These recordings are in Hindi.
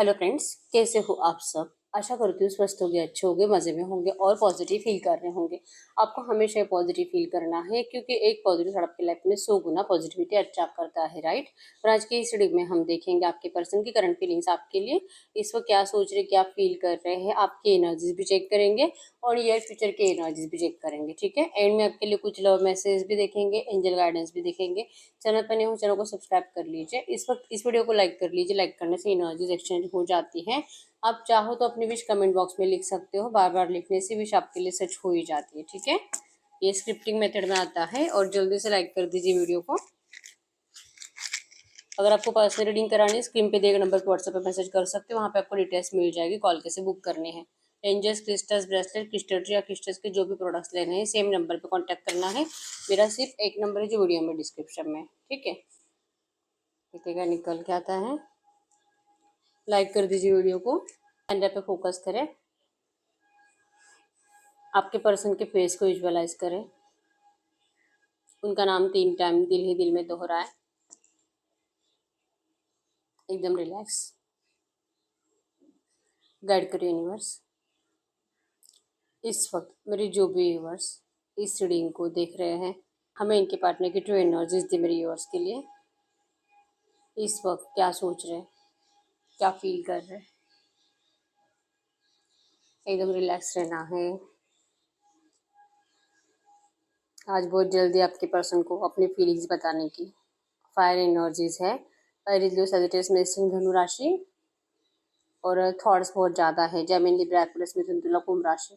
हेलो फ्रेंड्स, कैसे हो आप सब। आशा करती हूँ स्वस्थ होंगे, अच्छे होंगे, मज़े में होंगे और पॉजिटिव फील कर रहे होंगे। आपको हमेशा पॉजिटिव फील करना है क्योंकि एक पॉजिटिव थॉट आपकी लाइफ में 100 गुना पॉजिटिविटी अट्रैक्ट करता है, राइट। और आज की इस वीडियो में हम देखेंगे आपके पर्सन की करंट फीलिंग्स आपके लिए, इस वक्त क्या सोच रहे, क्या फील कर रहे हैं, आपकी एनर्जीज भी चेक करेंगे और नियर फ्यूचर की एनर्जीज भी चेक करेंगे, ठीक है। एंड में आपके लिए कुछ लव मैसेज भी देखेंगे, एंजल गाइडेंस भी देखेंगे। चैनल पर नए हो, चैनल को सब्सक्राइब कर लीजिए। इस वक्त इस वीडियो को लाइक कर लीजिए, लाइक करने से एनर्जीज एक्सचेंज हो जाती है। आप चाहो तो अपनी विश कमेंट बॉक्स में लिख सकते हो, बार बार लिखने से विश आपके लिए सच हो ही जाती है, ठीक है। ये स्क्रिप्टिंग मेथड में आता है और जल्दी से लाइक कर दीजिए वीडियो को। अगर आपको पर्सनल रीडिंग करानी है, स्क्रीन पे दिए गए नंबर पर व्हाट्सएप पे मैसेज कर सकते हो, वहाँ पे आपको डिटेल्स मिल जाएगी, कॉल कैसे बुक करने हैं। Angels, crystals, bracelet, crystal tree या क्रिस्टल्स के जो भी प्रोडक्ट्स लेने हैं सेम नंबर पे कांटेक्ट करना है। मेरा सिर्फ एक नंबर है जो वीडियो में डिस्क्रिप्शन में, ठीक है। देखिएगा निकल के आता है। लाइक कर दीजिए वीडियो को, एंड पे फोकस करें, आपके पर्सन के फेस को विजुअलाइज करें। उनका नाम 3 टाइम दिल ही दिल में दोहराए। एकदम रिलैक्स, गाइड करो यूनिवर्स। इस वक्त मेरे जो भी व्यूअर्स इस रीडिंग को देख रहे हैं, हमें इनके पार्टनर की ट्रू एनर्जीज दी मेरे व्यूअर्स के लिए। इस वक्त क्या सोच रहे हैं, क्या फील कर रहे हैं। एकदम रिलैक्स रहना है। आज बहुत जल्दी आपके पर्सन को अपनी फीलिंग्स बताने की फायर एनर्जीज है। लियो, सजिटेरियस, मेषिंग, धनु राशि और थॉट्स बहुत ज़्यादा है। जेमिनी, लिब्रा, एक्वेरियस, मिथुन, तुला, कुंभ राशि।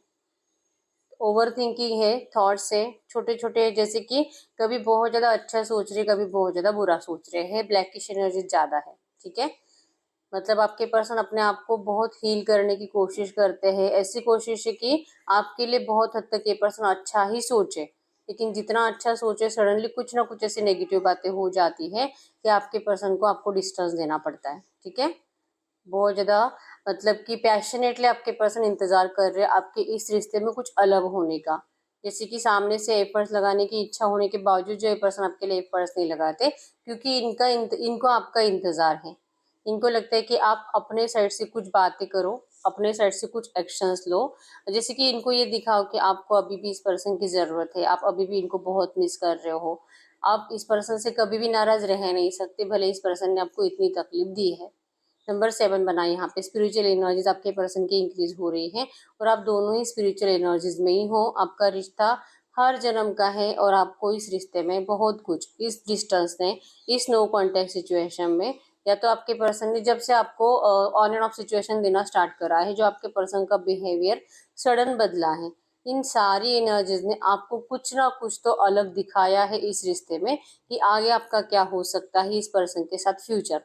ओवर थिंकिंग है, थॉट्स है छोटे छोटे, जैसे कि कभी बहुत ज़्यादा अच्छा सोच रहे, कभी बहुत ज़्यादा बुरा सोच रहे हैं। ब्लैकिश एनर्जी ज़्यादा है, ठीक है। मतलब आपके पर्सन अपने आप को बहुत हील करने की कोशिश करते हैं। ऐसी कोशिश है कि आपके लिए बहुत हद तक ये पर्सन अच्छा ही सोचे, लेकिन जितना अच्छा सोचे सडनली कुछ ना कुछ ऐसी नेगेटिव बातें हो जाती है कि आपके पर्सन को आपको डिस्टेंस देना पड़ता है, ठीक है। बहुत ज़्यादा मतलब कि पैशनेटली आपके पर्सन इंतज़ार कर रहे हैं आपके इस रिश्ते में कुछ अलग होने का। जैसे कि सामने से एफर्ट्स लगाने की इच्छा होने के बावजूद जो ये पर्सन आपके लिए एफर्ट्स नहीं लगाते, क्योंकि इनको आपका इंतज़ार है। इनको लगता है कि आप अपने साइड से कुछ बातें करो, अपने साइड से कुछ एक्शंस लो। जैसे कि इनको ये दिखाओ कि आपको अभी भी इस पर्सन की ज़रूरत है, आप अभी भी इनको बहुत मिस कर रहे हो। आप इस पर्सन से कभी भी नाराज़ रह नहीं सकते, भले इस पर्सन ने आपको इतनी तकलीफ दी है। नंबर 7 बना यहाँ पे। स्पिरिचुअल एनर्जीज आपके पर्सन की इंक्रीज हो रही है और आप दोनों ही स्पिरिचुअल एनर्जीज में ही हो। आपका रिश्ता हर जन्म का है और आपको इस रिश्ते में बहुत कुछ, इस डिस्टेंस ने, इस नो कॉन्टेक्ट सिचुएशन में, या तो आपके पर्सन ने जब से आपको ऑन एंड ऑफ सिचुएशन देना स्टार्ट करा है, जो आपके पर्सन का बिहेवियर सडन बदला है, इन सारी एनर्जीज ने आपको कुछ ना कुछ तो अलग दिखाया है इस रिश्ते में कि आगे आपका क्या हो सकता है इस पर्सन के साथ फ्यूचर।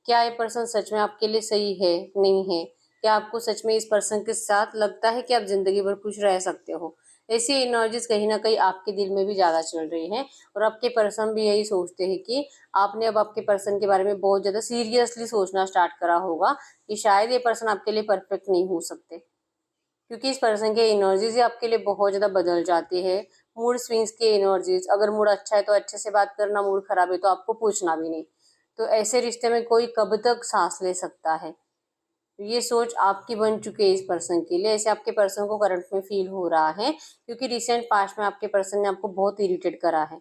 क्या ये पर्सन सच में आपके लिए सही है, नहीं है। क्या आपको सच में इस पर्सन के साथ लगता है कि आप जिंदगी भर खुश रह सकते हो। ऐसी एनर्जीज कहीं ना कहीं आपके दिल में भी ज़्यादा चल रही हैं और आपके पर्सन भी यही सोचते हैं कि आपने अब आपके पर्सन के बारे में बहुत ज़्यादा सीरियसली सोचना स्टार्ट करा होगा कि शायद ये पर्सन आपके लिए परफेक्ट नहीं हो सकते, क्योंकि इस पर्सन की एनर्जीज ही आपके लिए बहुत ज़्यादा बदल जाती है। मूड स्विंग्स की एनर्जीज, अगर मूड अच्छा है तो अच्छे से बात करना, मूड खराब है तो आपको पूछना भी नहीं। तो ऐसे रिश्ते में कोई कब तक सांस ले सकता है, ये सोच आपकी बन चुकी है इस पर्सन के लिए। ऐसे आपके पर्सन को करंट में फील हो रहा है क्योंकि रिसेंट पास्ट में आपके पर्सन ने आपको बहुत इरिटेट करा है।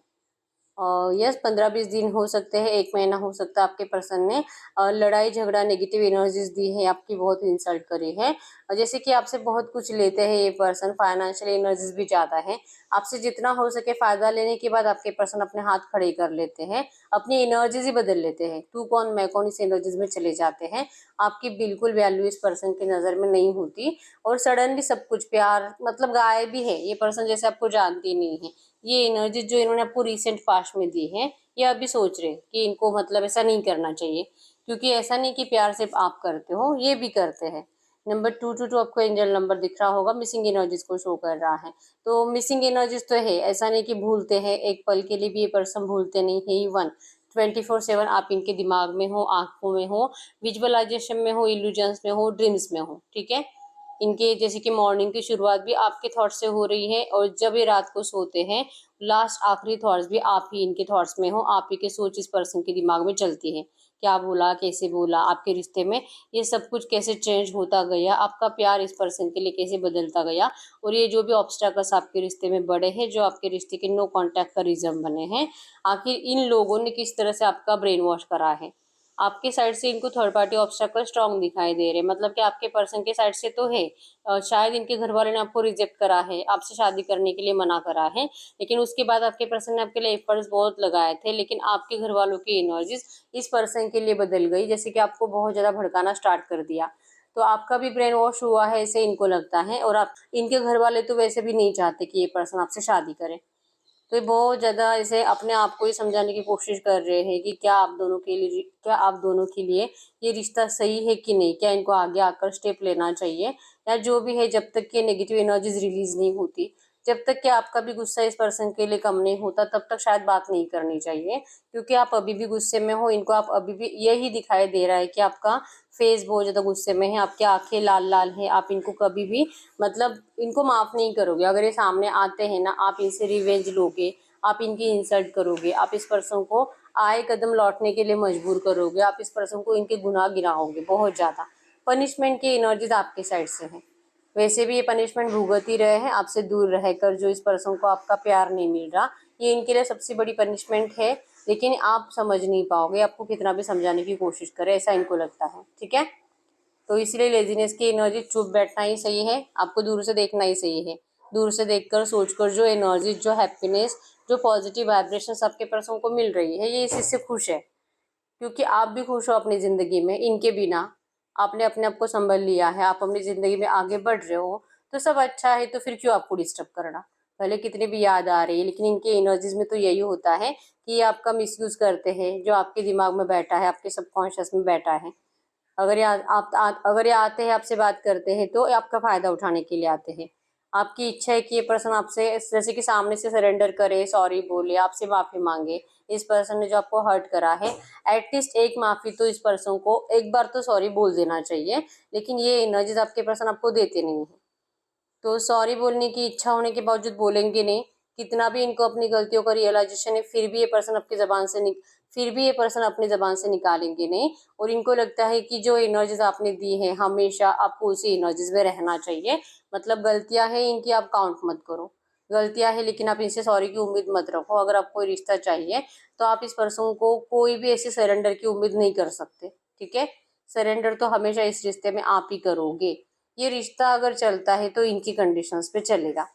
और यस, 15-20 दिन हो सकते हैं, 1 महीना हो सकता है, आपके पर्सन ने लड़ाई झगड़ा नेगेटिव एनर्जीज दी है, आपकी बहुत इंसल्ट करी है। और जैसे कि आपसे बहुत कुछ लेते हैं ये पर्सन, फाइनेंशियल एनर्जीज भी ज़्यादा है। आपसे जितना हो सके फ़ायदा लेने के बाद आपके पर्सन अपने हाथ खड़े कर लेते हैं, अपनी एनर्जीज ही बदल लेते हैं। तू कौन मैं कौन, इस एनर्जीज में चले जाते हैं। आपकी बिल्कुल वैल्यू इस पर्सन की नज़र में नहीं होती और सडनली सब कुछ प्यार मतलब गायब ही है। ये पर्सन जैसे आपको जानती नहीं है। ये एनर्जी जो इन्होंने आपको रिसेंट पास्ट में दी है, ये अभी सोच रहे हैं कि इनको मतलब ऐसा नहीं करना चाहिए, क्योंकि ऐसा नहीं कि प्यार सिर्फ आप करते हो, ये भी करते हैं। नंबर 222 आपको एंजल नंबर दिख रहा होगा, मिसिंग एनर्जीज को शो कर रहा है। तो मिसिंग एनर्जीज तो है, ऐसा नहीं कि भूलते हैं, एक पल के लिए भी ये पर्सन भूलते नहीं है। इवन 24/7 आप इनके दिमाग में हो, आंखों में हो, विजुअलाइजेशन में हो, इल्यूजन्स में हो, ड्रीम्स में हो, ठीक है। इनके जैसे कि मॉर्निंग की शुरुआत भी आपके थॉट से हो रही है और जब ये रात को सोते हैं लास्ट आखिरी थॉट्स भी आप ही इनके थॉट्स में हो, आप ही के सोच इस पर्सन के दिमाग में चलती है। क्या बोला, कैसे बोला आपके रिश्ते में, ये सब कुछ कैसे चेंज होता गया, आपका प्यार इस पर्सन के लिए कैसे बदलता गया, और ये जो भी ऑब्स्टैकल्स आपके रिश्ते में बढ़े हैं, जो आपके रिश्ते के नो कांटेक्ट का रीजन बने हैं, आखिर इन लोगों ने किस तरह से आपका ब्रेन वॉश करा है। आपके साइड से इनको थर्ड पार्टी ऑब्स्टैकल स्ट्रांग दिखाई दे रहे, मतलब कि आपके पर्सन के साइड से तो है, शायद इनके घर वाले ने आपको रिजेक्ट करा है, आपसे शादी करने के लिए मना करा है, लेकिन उसके बाद आपके पर्सन ने आपके लिए एफर्ट्स बहुत लगाए थे, लेकिन आपके घर वालों की एनर्जीज इस पर्सन के लिए बदल गई, जैसे कि आपको बहुत ज्यादा भड़काना स्टार्ट कर दिया। तो आपका भी ब्रेन वॉश हुआ है ऐसे इनको लगता है, और आप इनके घर वाले तो वैसे भी नहीं चाहते कि ये पर्सन आपसे शादी करे। तो ये बहुत ज़्यादा ऐसे अपने आप को ही समझाने की कोशिश कर रहे हैं कि क्या आप दोनों के लिए ये रिश्ता सही है कि नहीं, क्या इनको आगे आकर स्टेप लेना चाहिए, या जो भी है, जब तक कि नेगेटिव एनर्जीज रिलीज नहीं होती, जब तक कि आपका भी गुस्सा इस पर्सन के लिए कम नहीं होता, तब तक शायद बात नहीं करनी चाहिए, क्योंकि आप अभी भी गुस्से में हो। इनको आप अभी भी यही दिखाई दे रहा है कि आपका फेस बहुत ज़्यादा गुस्से में है, आपकी आंखें लाल लाल है, आप इनको कभी भी, मतलब इनको माफ़ नहीं करोगे। अगर ये सामने आते हैं ना, आप इनसे रिवेंज लोगे, आप इनकी इंसल्ट करोगे, आप इस पर्सन को आए कदम लौटने के लिए मजबूर करोगे, आप इस पर्सन को इनके गुनाह गिनाओगे बहुत ज़्यादा। पनिशमेंट की एनर्जीज आपके साइड से है। वैसे भी ये पनिशमेंट भुगत ही रहे हैं आपसे दूर रहकर, जो इस पर्सन को आपका प्यार नहीं मिल रहा, ये इनके लिए सबसे बड़ी पनिशमेंट है, लेकिन आप समझ नहीं पाओगे, आपको कितना भी समझाने की कोशिश करें, ऐसा इनको लगता है। ठीक है, तो इसलिए लेजीनेस की एनर्जी चुप बैठना ही सही है, आपको दूर से देखना ही सही है। दूर से देखकर सोचकर जो एनर्जी, जो हैप्पीनेस, जो पॉजिटिव वाइब्रेशन आपके पर्सन को मिल रही है, ये इसी से खुश है, क्योंकि आप भी खुश हो अपनी ज़िंदगी में इनके बिना। आपने अपने आप को संभल लिया है, आप अपनी ज़िंदगी में आगे बढ़ रहे हो, तो सब अच्छा है, तो फिर क्यों आपको डिस्टर्ब करना। भले कितनी भी याद आ रही है, लेकिन इनके एनर्जीज में तो यही होता है कि ये आपका मिसयूज़ करते हैं, जो आपके दिमाग में बैठा है, आपके सबकॉन्शियस में बैठा है। अगर ये आते हैं, आपसे बात करते हैं, तो ये आपका फ़ायदा उठाने के लिए आते हैं। आपकी इच्छा है कि ये पर्सन आपसे जैसे कि सामने से सरेंडर करे, सॉरी बोले, आपसे माफ़ी मांगे। इस पर्सन ने जो आपको हर्ट करा है, एटलीस्ट एक माफ़ी तो इस पर्सन को एक बार तो सॉरी बोल देना चाहिए, लेकिन ये एनर्जीज आपके पर्सन आपको देते नहीं है। तो सॉरी बोलने की इच्छा होने के बावजूद बोलेंगे नहीं। कितना भी इनको अपनी गलतियों का रियलाइजेशन है, फिर भी ये पर्सन अपनी ज़बान से निकालेंगे नहीं, और इनको लगता है कि जो एनर्जीज़ आपने दी हैं, हमेशा आपको उसी एनर्जीज़ में रहना चाहिए। मतलब गलतियाँ हैं इनकी, आप काउंट मत करो। गलतियाँ हैं, लेकिन आप इनसे सॉरी की उम्मीद मत रखो। अगर आपको कोई रिश्ता चाहिए, तो आप इस पर्सन को कोई भी ऐसे सरेंडर की उम्मीद नहीं कर सकते, ठीक है? सरेंडर तो हमेशा इस रिश्ते में आप ही करोगे। ये रिश्ता अगर चलता है तो इनकी कंडीशंस पे चलेगा।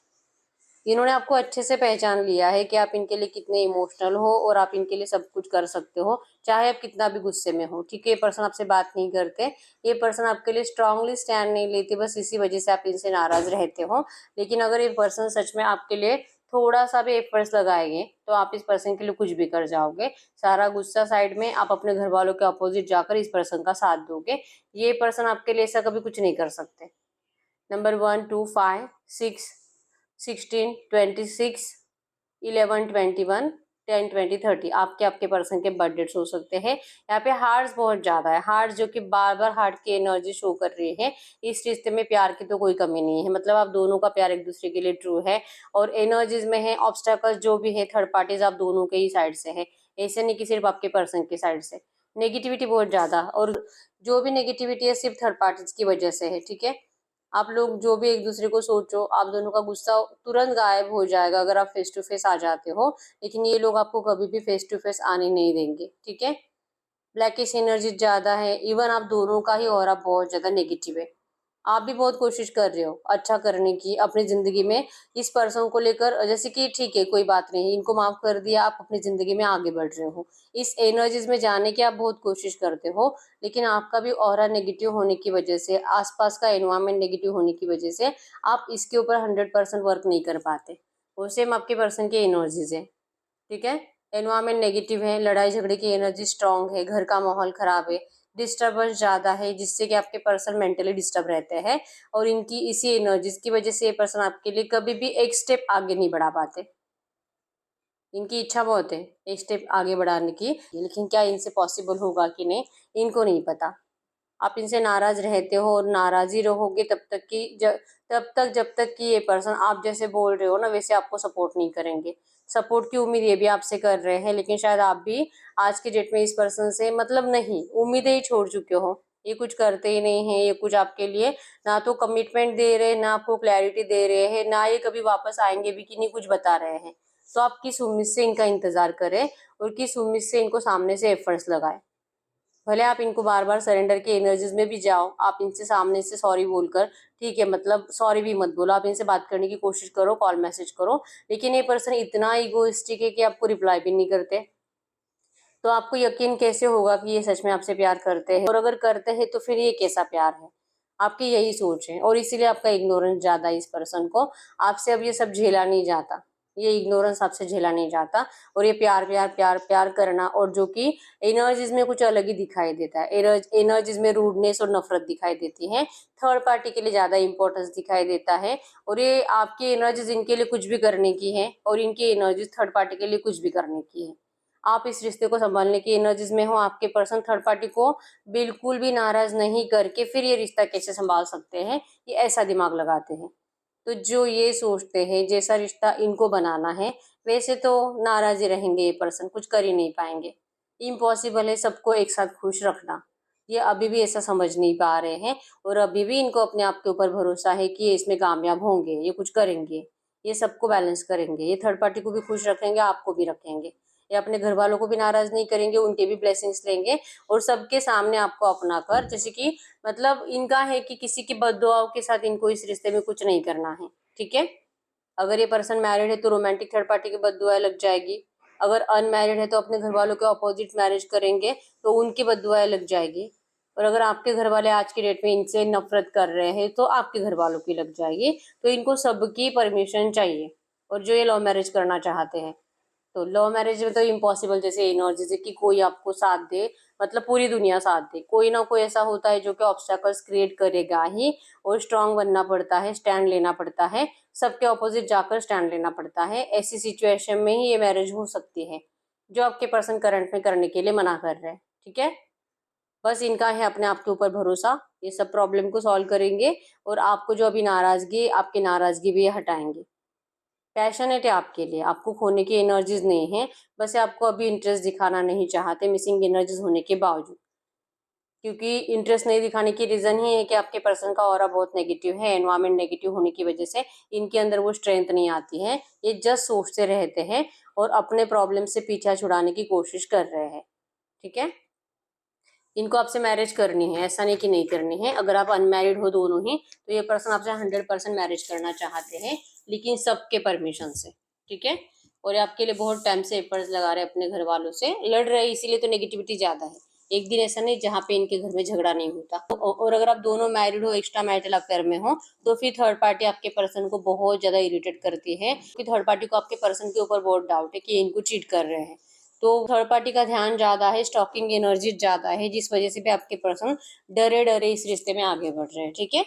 इन्होंने आपको अच्छे से पहचान लिया है कि आप इनके लिए कितने इमोशनल हो, और आप इनके लिए सब कुछ कर सकते हो, चाहे आप कितना भी गुस्से में हो। ठीक है, ये पर्सन आपसे बात नहीं करते, ये पर्सन आपके लिए स्ट्रांगली स्टैंड नहीं लेते, बस इसी वजह से आप इनसे नाराज रहते हो। लेकिन अगर ये पर्सन सच में आपके लिए थोड़ा सा भी एफर्ट्स लगाएंगे, तो आप इस पर्सन के लिए कुछ भी कर जाओगे। सारा गुस्सा साइड में, आप अपने घर वालों के अपोजिट जाकर इस पर्सन का साथ दोगे। ये पर्सन आपके लिए ऐसा कभी कुछ नहीं कर सकते। नंबर 1 2 5 6 16 26 11 21 10 20 30 आपके आपके पर्सन के बर्थ डेट्स हो सकते हैं। यहाँ पे हार्ट्स बहुत ज्यादा है, हार्ट जो कि बार बार हार्ट की एनर्जी शो कर रही है। इस रिश्ते में प्यार की तो कोई कमी नहीं है, मतलब आप दोनों का प्यार एक दूसरे के लिए ट्रू है, और एनर्जीज में है ऑब्स्टेकल्स जो भी है, थर्ड पार्टीज आप दोनों के ही साइड से है, ऐसे नहीं कि सिर्फ आपके पर्सन की साइड से। नेगेटिविटी बहुत ज्यादा, और जो भी नेगेटिविटी है सिर्फ थर्ड पार्टीज की वजह से है। ठीक है, आप लोग जो भी एक दूसरे को सोचो, आप दोनों का गुस्सा तुरंत गायब हो जाएगा अगर आप फेस टू फेस आ जाते हो, लेकिन ये लोग आपको कभी भी फेस टू फेस आने नहीं देंगे। ठीक है, ब्लैकिश एनर्जी ज्यादा है, इवन आप दोनों का ही ऑरा बहुत ज्यादा नेगेटिव है। आप भी बहुत कोशिश कर रहे हो अच्छा करने की अपनी जिंदगी में, इस पर्सन को लेकर, जैसे कि ठीक है कोई बात नहीं, इनको माफ कर दिया, आप अपनी जिंदगी में आगे बढ़ रहे हो, इस एनर्जीज में जाने की आप बहुत कोशिश करते हो, लेकिन आपका भी ऑरा नेगेटिव होने की वजह से, आसपास का एनवायरमेंट नेगेटिव होने की वजह से आप इसके ऊपर 100% वर्क नहीं कर पाते। वो सेम आपके पर्सन की एनर्जीज है। ठीक है, एनवायरमेंट नेगेटिव है, लड़ाई झगड़े की एनर्जी स्ट्रांग है, घर का माहौल खराब है, डिस्टर्बेंस ज्यादा है, जिससे कि आपके पर्सन मेंटली डिस्टर्ब रहते हैं, और इनकी इसी एनर्जीज की वजह से ये पर्सन आपके लिए कभी भी एक स्टेप आगे नहीं बढ़ा पाते। इनकी इच्छा बहुत है एक स्टेप आगे बढ़ाने की, लेकिन क्या इनसे पॉसिबल होगा कि नहीं, इनको नहीं पता। आप इनसे नाराज रहते हो, और नाराज ही रहोगे तब तक कि तब तक जब तक कि ये पर्सन आप जैसे बोल रहे हो ना वैसे आपको सपोर्ट नहीं करेंगे। सपोर्ट की उम्मीद ये भी आपसे कर रहे हैं, लेकिन शायद आप भी आज की डेट में इस पर्सन से मतलब नहीं, उम्मीदें ही छोड़ चुके हो। ये कुछ करते ही नहीं है, ये कुछ आपके लिए ना तो कमिटमेंट दे रहे हैं, ना आपको क्लैरिटी दे रहे हैं, ना ये कभी वापस आएंगे भी कि नहीं कुछ बता रहे हैं। तो आप किस उम्मीद से इनका इंतजार करें और किस उम्मीद से इनको सामने से एफर्ट्स लगाएं। भले आप इनको बार बार सरेंडर की एनर्जीज में भी जाओ, आप इनसे सामने से सॉरी बोलकर, ठीक है मतलब सॉरी भी मत बोलो, आप इनसे बात करने की कोशिश करो, कॉल मैसेज करो, लेकिन ये पर्सन इतना ईगोइस्टिक है कि आपको रिप्लाई भी नहीं करते। तो आपको यकीन कैसे होगा कि ये सच में आपसे प्यार करते हैं, और अगर करते हैं तो फिर ये कैसा प्यार है। आपकी यही सोच है और इसीलिए आपका इग्नोरेंस ज्यादा है इस पर्सन को। आपसे अब ये सब झेला नहीं जाता, ये इग्नोरेंस आपसे झेला नहीं जाता। और ये प्यार प्यार प्यार प्यार करना, और जो कि एनर्जीज में कुछ अलग ही दिखाई देता है। एनर्जीज में रूडनेस और नफरत दिखाई देती है, थर्ड पार्टी के लिए ज्यादा इंपॉर्टेंस दिखाई देता है। और ये आपकी एनर्जीज इनके लिए कुछ भी करने की है, और इनकी एनर्जीज थर्ड पार्टी के लिए कुछ भी करने की है। आप इस रिश्ते को संभालने की एनर्जीज में हो, आपके पर्सन थर्ड पार्टी को बिल्कुल भी नाराज नहीं करके फिर ये रिश्ता कैसे संभाल सकते हैं, ये ऐसा दिमाग लगाते हैं। तो जो ये सोचते हैं जैसा रिश्ता इनको बनाना है वैसे तो नाराज ही रहेंगे, ये पर्सन कुछ कर ही नहीं पाएंगे। इम्पॉसिबल है सबको एक साथ खुश रखना, ये अभी भी ऐसा समझ नहीं पा रहे हैं। और अभी भी इनको अपने आप के ऊपर भरोसा है कि ये इसमें कामयाब होंगे, ये कुछ करेंगे, ये सबको बैलेंस करेंगे, ये थर्ड पार्टी को भी खुश रखेंगे, आपको भी रखेंगे। ये अपने घर वालों को भी नाराज नहीं करेंगे, उनके भी ब्लेसिंग्स लेंगे, और सबके सामने आपको अपना कर, जैसे कि मतलब इनका है कि किसी की बददुआओं के साथ इनको इस रिश्ते में कुछ नहीं करना है। ठीक है, अगर ये पर्सन मैरिड है तो रोमांटिक थर्ड पार्टी की बददुआएं लग जाएगी। अगर अनमैरिड है तो अपने घर वालों के अपोजिट मैरिज करेंगे तो उनकी बददुआएं लग जाएगी। और अगर आपके घर वाले आज की डेट में इनसे नफरत कर रहे हैं तो आपके घर वालों की लग जाएगी। तो इनको सबकी परमिशन चाहिए। और जो ये लव मैरिज करना चाहते हैं, तो लव मैरिज में तो इम्पॉसिबल जैसे एनर्जी है कि कोई आपको साथ दे, मतलब पूरी दुनिया साथ दे, कोई ना कोई ऐसा होता है जो कि ऑब्स्टेकल्स क्रिएट करेगा ही। और स्ट्रांग बनना पड़ता है, स्टैंड लेना पड़ता है, सबके ऑपोजिट जाकर स्टैंड लेना पड़ता है। ऐसी सिचुएशन में ही ये मैरिज हो सकती है जो आपके पर्सन करंट में करने के लिए मना कर रहे हैं। ठीक है, बस इनका है अपने आप के ऊपर भरोसा, ये सब प्रॉब्लम को सॉल्व करेंगे और आपको जो अभी नाराजगी, आपकी नाराजगी भी ये हटाएंगे। पैशनेट है आपके लिए, आपको खोने की एनर्जीज नहीं है, बस ये आपको अभी इंटरेस्ट दिखाना नहीं चाहते मिसिंग एनर्जीज होने के बावजूद। क्योंकि इंटरेस्ट नहीं दिखाने की रीजन ही है कि आपके पर्सन का ऑरा बहुत नेगेटिव है, एनवायरमेंट नेगेटिव होने की वजह से इनके अंदर वो स्ट्रेंथ नहीं आती है। ये जस्ट सोचते रहते हैं और अपने प्रॉब्लम से पीछा छुड़ाने की कोशिश कर रहे हैं। ठीक है, इनको आपसे मैरिज करनी है, ऐसा नहीं कि नहीं करनी है। अगर आप अनमैरिड हो दोनों ही तो ये पर्सन आपसे 100% मैरिज करना चाहते हैं, लेकिन सबके परमिशन से। ठीक है, और ये आपके लिए बहुत टाइम से एफर्ट्स लगा रहे हैं, अपने घर वालों से लड़ रहे हैं, इसीलिए तो नेगेटिविटी ज्यादा है। एक दिन ऐसा नहीं जहाँ पे इनके घर में झगड़ा नहीं होता। और अगर आप दोनों मैरिड हो, एक्स्ट्रा मैरिटल अफेयर में हो, तो फिर थर्ड पार्टी आपके पर्सन को बहुत ज्यादा इरिटेट करती है, क्योंकि थर्ड पार्टी को आपके पर्सन के ऊपर बहुत डाउट है कि ये इनको चीट कर रहे हैं। तो थर्ड पार्टी का ध्यान ज्यादा है, स्टॉकिंग एनर्जी ज्यादा है, जिस वजह से भी आपके पर्सन डरे डरे इस रिश्ते में आगे बढ़ रहे हैं। ठीक है,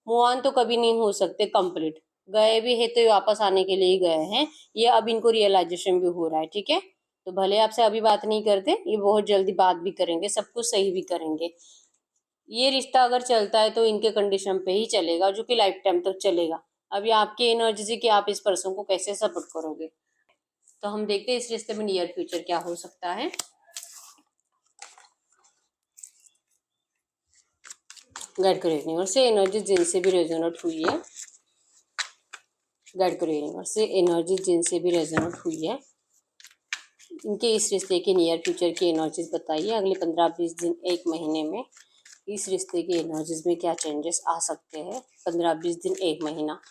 मूव ऑन तो कभी नहीं हो सकते कंप्लीट, गए भी है तो ये वापस आने के लिए ही गए हैं। ये अब इनको रियलाइजेशन भी हो रहा है। ठीक है, तो भले आपसे अभी बात नहीं करते, ये बहुत जल्दी बात भी करेंगे, सब कुछ सही भी करेंगे। ये रिश्ता अगर चलता है तो इनके कंडीशन पे ही चलेगा, जो कि लाइफ टाइम तक चलेगा। अभी आपकी एनर्जी से कि आप इस पर्सन को कैसे सपोर्ट करोगे। तो हम देखते हैं इस रिश्ते में नियर फ्यूचर क्या हो सकता है। गाइड करो यूनिवर्स से एनर्जी जिनसे भी रेजोनेट हुई है, गाइड करो यूनिवर्स से एनर्जी जिनसे भी रेजोनेट हुई है, इनके इस रिश्ते के नियर फ्यूचर की एनर्जीज बताइए। अगले 15-20 दिन, एक महीने में इस रिश्ते की एनर्जीज में क्या चेंजेस आ सकते हैं। 15-20 दिन, एक महीना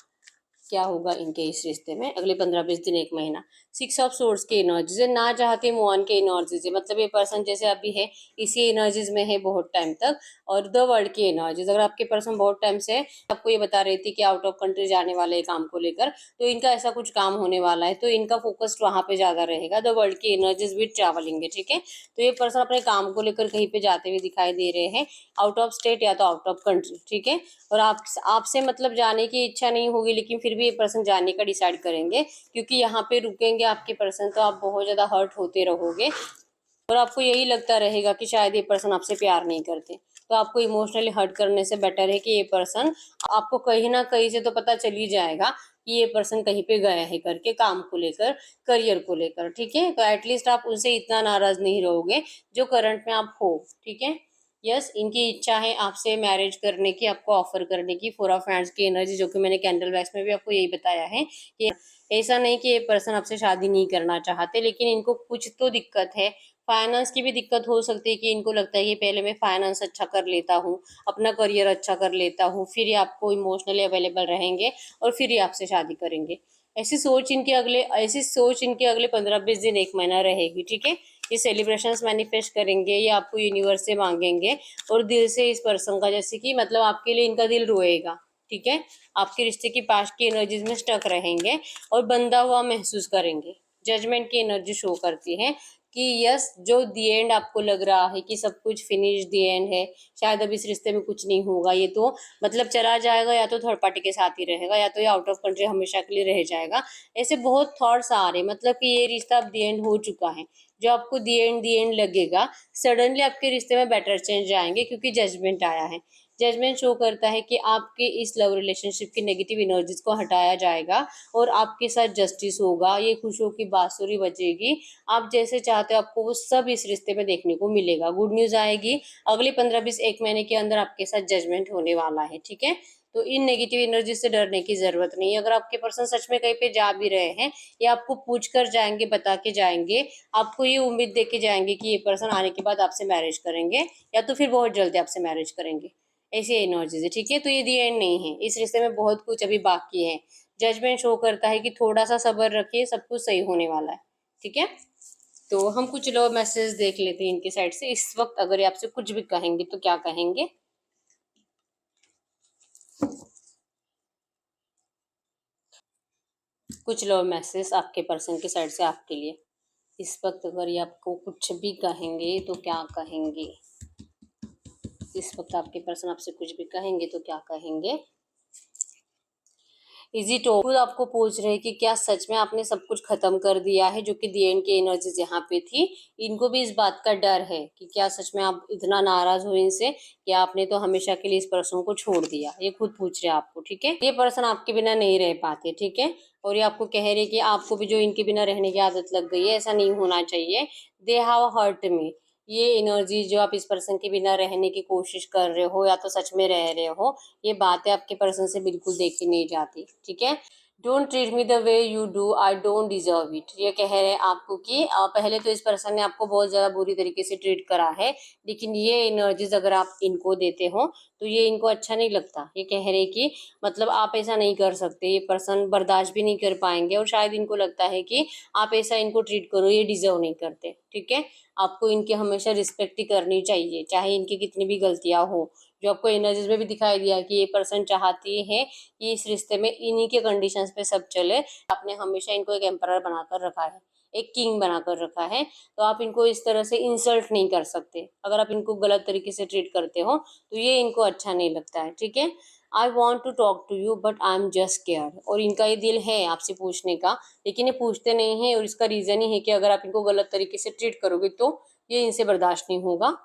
क्या होगा इनके इस रिश्ते में अगले 15-20 दिन, एक महीना। 6 ऑफ सोर्स की एनर्जीज है, ना चाहते मूव ऑन की एनर्जीज है, मतलब ये पर्सन जैसे अभी है इसी एनर्जीज में है बहुत टाइम तक। और द वर्ल्ड की एनर्जीज, अगर आपके पर्सन बहुत टाइम से आपको ये बता रही थी कि आउट ऑफ कंट्री जाने वाले हैं काम को लेकर, तो इनका ऐसा कुछ काम होने वाला है, तो इनका फोकस वहां पे ज्यादा रहेगा। द वर्ल्ड की एनर्जीज विद ट्रैवलिंग है। ठीक है, तो ये पर्सन अपने काम को लेकर कहीं पे जाते हुए दिखाई दे रहे हैं, आउट ऑफ स्टेट या तो आउट ऑफ कंट्री। ठीक है, और आपसे मतलब जाने की इच्छा नहीं होगी, लेकिन फिर भी ये पर्सन जाने का डिसाइड करेंगे, क्योंकि यहाँ पे रुकेंगे आपके पर्सन तो आप बहुत ज्यादा हर्ट होते रहोगे और आपको यही लगता रहेगा कि शायद ये पर्सन आपसे प्यार नहीं करते। तो आपको इमोशनली हर्ट करने से बेटर है कि ये पर्सन, आपको कहीं ना कहीं से तो पता चल ही जाएगा कि ये पर्सन कहीं पे गया है करके, काम को लेकर, करियर को लेकर, ठीक है। तो एटलीस्ट आप उनसे इतना नाराज नहीं रहोगे जो करंट में आप हो, ठीक है। यस, इनकी इच्छा है आपसे मैरिज करने की, आपको ऑफर करने की। फोर ऑफ हैंड्स की एनर्जी, जो कि मैंने कैंडल वैक्स में भी आपको यही बताया है कि ऐसा नहीं कि ये पर्सन आपसे शादी नहीं करना चाहते, लेकिन इनको कुछ तो दिक्कत है। फाइनेंस की भी दिक्कत हो सकती है कि इनको लगता है कि पहले मैं फाइनेंस अच्छा कर लेता हूँ, अपना करियर अच्छा कर लेता हूँ, फिर ये आपको इमोशनली अवेलेबल रहेंगे और फिर ये आपसे शादी करेंगे। ऐसी सोच इनके अगले 15-20 दिन, 1 महीना रहेगी, ठीक है। ये सेलिब्रेशंस मैनिफेस्ट करेंगे, ये आपको यूनिवर्स से मांगेंगे और दिल से इस पर्सन का, जैसे कि मतलब आपके लिए इनका दिल रोएगा, ठीक है। आपके रिश्ते की पास्ट की एनर्जीज में स्टक रहेंगे और बंधा हुआ महसूस करेंगे। जजमेंट की एनर्जी शो करती है कि यस, जो दी एंड आपको लग रहा है कि सब कुछ फिनिश दी एंड है, शायद अब इस रिश्ते में कुछ नहीं होगा, ये तो मतलब चला जाएगा, या तो थर्ड पार्टी के साथ ही रहेगा, या तो ये आउट ऑफ कंट्री हमेशा के लिए रह जाएगा। ऐसे बहुत थॉट्स आ रहे, मतलब कि ये रिश्ता अब दी एंड हो चुका है। जो आपको दी एंड लगेगा, सडनली आपके रिश्ते में बेटर चेंज आएंगे, क्योंकि जजमेंट आया है। जजमेंट शो करता है कि आपके इस लव रिलेशनशिप की नेगेटिव एनर्जीज को हटाया जाएगा और आपके साथ जस्टिस होगा। ये खुशियों की बांसुरी बजेगी, आप जैसे चाहते हो आपको वो सब इस रिश्ते में देखने को मिलेगा। गुड न्यूज आएगी, अगले 15-20 1 महीने के अंदर आपके साथ जजमेंट होने वाला है, ठीक है। तो इन नेगेटिव एनर्जी से डरने की जरूरत नहीं है। अगर आपके पर्सन सच में कहीं पे जा भी रहे हैं, या आपको पूछ कर जाएंगे, बता के जाएंगे, आपको ये उम्मीद दे के जाएंगे कि ये पर्सन आने के बाद आपसे मैरिज करेंगे, या तो फिर बहुत जल्दी आपसे मैरिज करेंगे, ऐसी एनर्जीज है, ठीक है। तो ये दी एंड नहीं है, इस रिश्ते में बहुत कुछ अभी बाकी है। जजमेंट शो करता है कि थोड़ा सा सब्र रखिए, सब कुछ सही होने वाला है, ठीक है। तो हम कुछ लो मैसेज देख लेते हैं इनके साइड से इस वक्त, अगर ये आपसे कुछ भी कहेंगे तो क्या कहेंगे। कुछ लो मैसेज आपके पर्सन की साइड से आपके लिए इस वक्त, अगर ये आपको कुछ भी कहेंगे तो क्या कहेंगे। इस वक्त आपके पर्सन आपसे कुछ भी कहेंगे तो क्या कहेंगे। इजी टॉक, खुद आपको पूछ रहे हैं कि क्या सच में आपने सब कुछ खत्म कर दिया है, जो कि दी एंड की एनर्जीज यहाँ पे थी। इनको भी इस बात का डर है कि क्या सच में आप इतना नाराज हो इनसे, या आपने तो हमेशा के लिए इस पर्सन को छोड़ दिया। ये खुद पूछ रहे हैं आपको, ठीक है। ये पर्सन आपके बिना नहीं रह पाते, ठीक है। और ये आपको कह रहे कि आपको भी जो इनके बिना रहने की आदत लग गई है, ऐसा नहीं होना चाहिए। They have hurt me. ये एनर्जी जो आप इस पर्सन के बिना रहने की कोशिश कर रहे हो, या तो सच में रह रहे हो, ये बातें आपके पर्सन से बिल्कुल देखी नहीं जाती, ठीक है। Don't treat me the way you do, I don't deserve it. ये कह रहे हैं आपको कि पहले तो इस पर्सन ने आपको बहुत ज्यादा बुरी तरीके से ट्रीट करा है, लेकिन ये एनर्जीज अगर आप इनको देते हो तो ये इनको अच्छा नहीं लगता। ये कह रहे कि मतलब आप ऐसा नहीं कर सकते, ये पर्सन बर्दाश्त भी नहीं कर पाएंगे, और शायद इनको लगता है कि आप ऐसा इनको ट्रीट करो, ये डिजर्व नहीं करते, ठीक है। आपको इनकी हमेशा रिस्पेक्ट ही करनी चाहिए, चाहे इनकी कितनी भी गलतियां हो। जो आपको एनर्जीज में भी दिखाई दिया कि ये पर्सन चाहती है कि इस रिश्ते में इन्हीं के कंडीशंस पे सब चले। आपने हमेशा इनको एक एम्परर बनाकर रखा है, एक किंग बनाकर रखा है, तो आप इनको इस तरह से इंसल्ट नहीं कर सकते। अगर आप इनको गलत तरीके से ट्रीट करते हो तो ये इनको अच्छा नहीं लगता है, ठीक है। I want to talk to you but I am just care. और इनका ये दिल है आपसे पूछने का, लेकिन ये पूछते नहीं है, और इसका रीजन ही है कि अगर आप इनको गलत तरीके से ट्रीट करोगे तो ये इनसे बर्दाश्त नहीं होगा।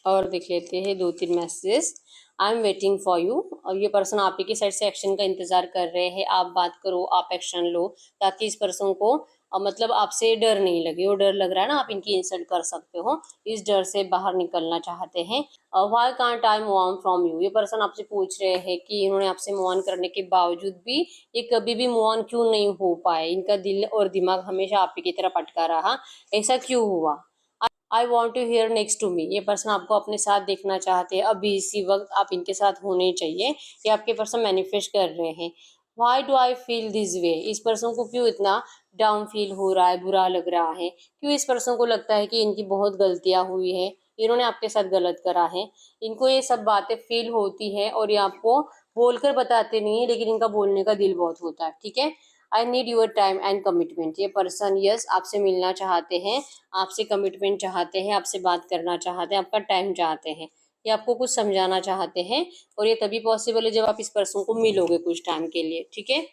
और देख लेते हैं 2-3 messages. I am waiting for you. और ये पर्सन आप ही की साइड से एक्शन का इंतजार कर रहे हैं। आप बात करो, आप एक्शन लो, ताकि इस पर्सन को मतलब आपसे डर नहीं लगे। वो डर लग रहा है ना, आप इनकी इंसल्ट कर सकते हो, इस डर से बाहर निकलना चाहते हैं। Why can't I move on from you. ये पर्सन आपसे पूछ रहे हैं कि इन्होंने आपसे मूव ऑन करने के बावजूद भी ये कभी भी मूव ऑन क्यों नहीं हो पाए। इनका दिल और दिमाग हमेशा आप ही की तरफ अटका रहा, ऐसा क्यों हुआ। I want to here next to me. ये पर्सन आपको अपने साथ देखना चाहते हैं, अभी इसी वक्त आप इनके साथ होने चाहिए। ये आपके पर्सन मैनिफेस्ट कर रहे हैं। Why do I feel this way. इस पर्सन को क्यों इतना डाउन फील हो रहा है, बुरा लग रहा है, क्यों इस पर्सन को लगता है कि इनकी बहुत गलतियां हुई है, इन्होंने आपके साथ गलत करा है। इनको ये सब बातें फील होती है, और ये आपको बोलकर बताते नहीं है, लेकिन इनका बोलने का दिल बहुत होता है, ठीक है। I need your time and commitment. ये पर्सन यस आपसे मिलना चाहते हैं, आपसे कमिटमेंट चाहते हैं, आपसे बात करना चाहते हैं, आपका टाइम चाहते हैं, ये आपको कुछ समझाना चाहते हैं। और ये तभी पॉसिबल है जब आप इस पर्सन को मिलोगे कुछ टाइम के लिए, ठीक है।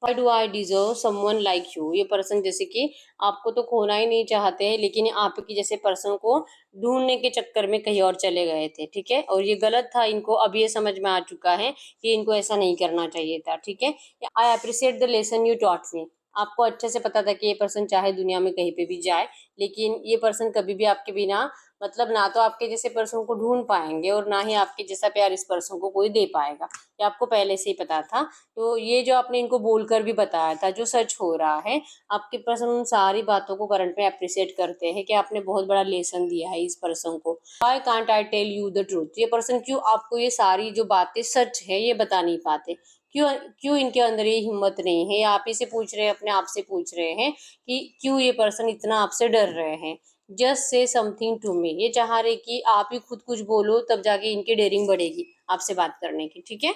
Why do I deserve someone like you. ये पर्सन जैसे कि आपको तो खोना ही नहीं चाहते हैं, लेकिन आपकी जैसे पर्सन को ढूंढने के चक्कर में कहीं और चले गए थे, ठीक है, और ये गलत था इनको, अब ये समझ में आ चुका है कि इनको ऐसा नहीं करना चाहिए था, ठीक है। I appreciate the lesson you taught me. आपको अच्छे से पता था कि ये पर्सन चाहे दुनिया में कहीं पे भी जाए, लेकिन ये पर्सन कभी भी आपके बिना मतलब ना तो आपके जैसे पर्सन को ढूंढ पाएंगे और ना ही आपके जैसा प्यार इस पर्सन को कोई दे पाएगा, ये आपको पहले से ही पता था। तो ये जो आपने इनको बोलकर भी बताया था जो सच हो रहा है, आपके पर्सन उन सारी बातों को करंट में अप्रिशिएट करते हैं कि आपने बहुत बड़ा लेसन दिया है इस पर्सन को। Why can't I tell you the truth. ये पर्सन क्यों आपको ये सारी जो बातें सच है ये बता नहीं पाते, क्यों क्यों इनके अंदर ये हिम्मत नहीं है। आप ही से पूछ रहे हैं, अपने आप से पूछ रहे हैं कि क्यों ये पर्सन इतना आपसे डर रहे हैं। Just say something to me. ये चाह रहे कि आप ही खुद कुछ बोलो, तब जाके इनकी डेयरिंग बढ़ेगी आपसे बात करने की, ठीक है।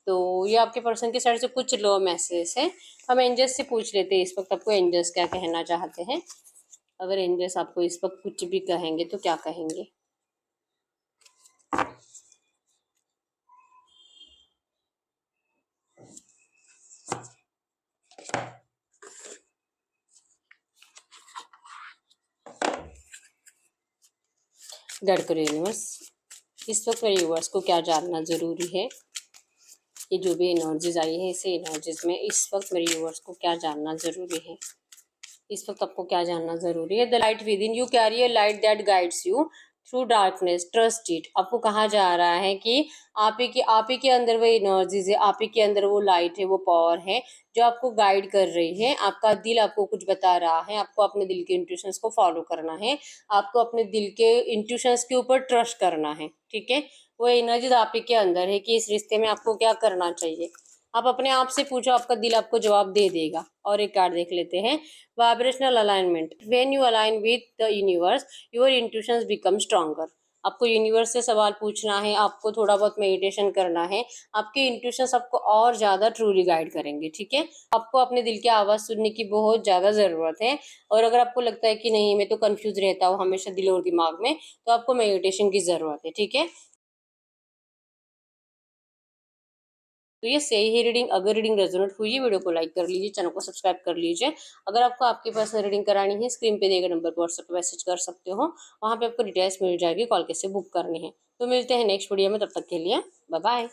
तो ये आपके पर्सन के साइड से कुछ लो मैसेज है। हम एंजल्स से पूछ लेते हैं इस वक्त आपको एंजल्स क्या कहना चाहते हैं। अगर एंजल्स आपको इस वक्त कुछ भी कहेंगे तो क्या कहेंगे। गढ़ करो यूनिवर्स, इस वक्त मेरे यूनिवर्स को क्या जानना जरूरी है। ये जो भी एनर्जीज आई है इसे एनर्जीज में इस वक्त मेरे यूनिवर्स को क्या जानना जरूरी है। इस वक्त आपको क्या जानना जरूरी है। The light with in you carry a light that guides you through darkness, trust it. आपको कहा जा रहा है कि आप ही के अंदर वो एनर्जीज है, आप ही के अंदर वो लाइट है, वो पावर है जो आपको गाइड कर रही है। आपका दिल आपको कुछ बता रहा है, आपको अपने दिल के इंट्यूशंस को फॉलो करना है, आपको अपने दिल के इंट्यूशंस के ऊपर ट्रस्ट करना है, ठीक है। वो एनर्जीज आप ही के अंदर है कि इस रिश्ते में आपको क्या करना चाहिए। आप अपने आप से पूछो, आपका दिल आपको जवाब दे देगा। और एक कार्ड देख लेते हैं, vibrational alignment. When you align with the universe your intuitions become stronger. आपको यूनिवर्स से सवाल पूछना है, आपको थोड़ा बहुत मेडिटेशन करना है, आपके इंट्यूशंस आपको और ज़्यादा ट्रूली गाइड करेंगे, ठीक है। आपको अपने दिल की आवाज़ सुनने की बहुत ज़्यादा ज़रूरत है। और अगर आपको लगता है कि नहीं मैं तो कंफ्यूज रहता हूँ हमेशा दिल और दिमाग में, तो आपको मेडिटेशन की ज़रूरत है, ठीक है। तो ये सही ही रीडिंग। अगर रीडिंग रेजोनेट हुई है वीडियो को लाइक कर लीजिए, चैनल को सब्सक्राइब कर लीजिए। अगर आपको आपके पर्सनल रीडिंग करानी है स्क्रीन पे दिए गए नंबर पर व्हाट्सएप पे मैसेज कर सकते हो, वहाँ पे आपको डिटेल्स मिल जाएगी, कॉल कैसे बुक करनी है। तो मिलते हैं नेक्स्ट वीडियो में, तब तक के लिए बाय बाय।